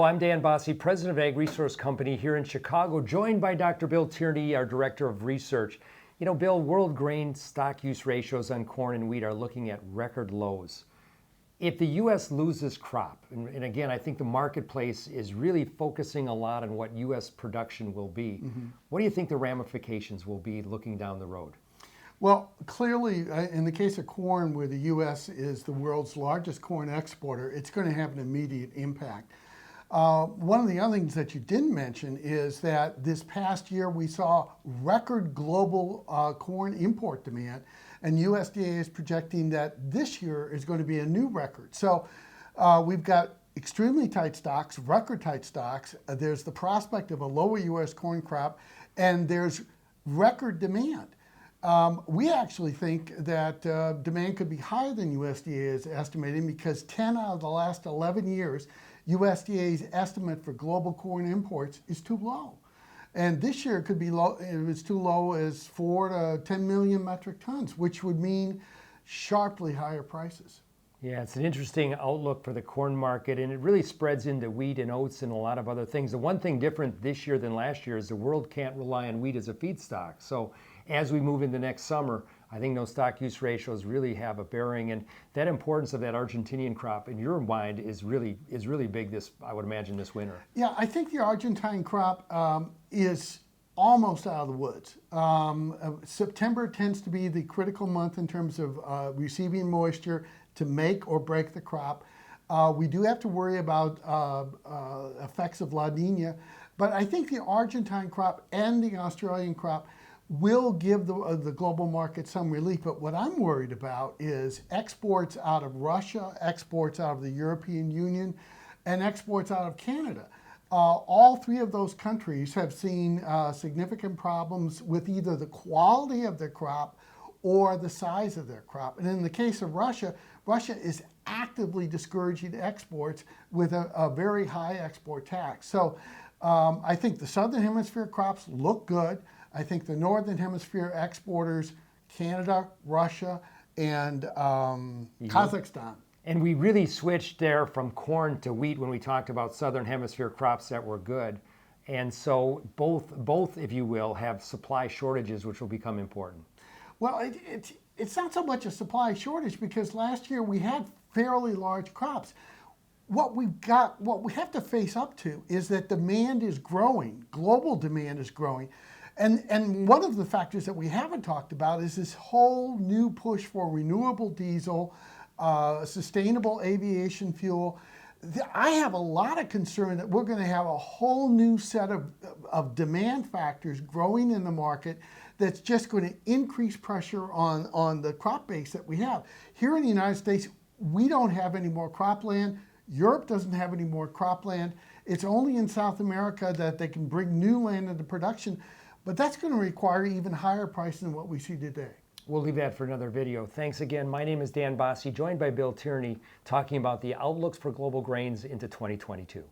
I'm Dan Basse, President of AgResource Company here in Chicago, joined by Dr. Bill Tierney, our Director of Research. You know, Bill, world grain stock-use ratios on corn and wheat are looking at record lows. If the U.S. loses crop, and again, I think the marketplace is really focusing a lot on what U.S. production will be, what do you think the ramifications will be looking down the road? Well, clearly, in the case of corn, where the U.S. is the world's largest corn exporter, it's going to have an immediate impact. One of the other things that you didn't mention is that this past year we saw record global corn import demand, and USDA is projecting that this year is going to be a new record. So we've got extremely tight stocks, record tight stocks. There's the prospect of a lower U.S. corn crop, and there's record demand. We actually think that demand could be higher than USDA is estimating, because 10 out of the last 11 years, USDA's estimate for global corn imports is too low. And this year it could be low, it's too low as 4 to 10 million metric tons, which would mean sharply higher prices. Yeah, it's an interesting outlook for the corn market, and it really spreads into wheat and oats and a lot of other things. The one thing different this year than last year is the world can't rely on wheat as a feedstock. So as we move into next summer, I think those stock-use ratios really have a bearing, and that importance of that Argentinian crop in your mind is really big this, I would imagine, this winter. Yeah, I think the Argentine crop is almost out of the woods. September tends to be the critical month in terms of receiving moisture to make or break the crop. We do have to worry about effects of La Nina, but I think the Argentine crop and the Australian crop will give the global market some relief. But what I'm worried about is exports out of Russia, exports out of the European Union, and exports out of Canada. All three of those countries have seen significant problems with either the quality of their crop or the size of their crop. And in the case of Russia, Russia is actively discouraging exports with a very high export tax. So I think the Southern Hemisphere crops look good. I think the Northern Hemisphere exporters, Canada, Russia, and Kazakhstan. And we really switched there from corn to wheat when we talked about Southern Hemisphere crops that were good. And so both, if you will, have supply shortages, which will become important. Well, it's not so much a supply shortage, because last year we had fairly large crops. What we have to face up to is that demand is growing. Global demand is growing. And one of the factors that we haven't talked about is this whole new push for renewable diesel, sustainable aviation fuel. I have a lot of concern that we're going to have a whole new set of demand factors growing in the market that's just going to increase pressure on the crop base that we have. Here in the United States, we don't have any more cropland. Europe doesn't have any more cropland. It's only in South America that they can bring new land into production, but that's going to require even higher prices than what we see today. We'll leave that for another video. Thanks again. My name is Dan Basse, joined by Bill Tierney, talking about the outlooks for global grains into 2022.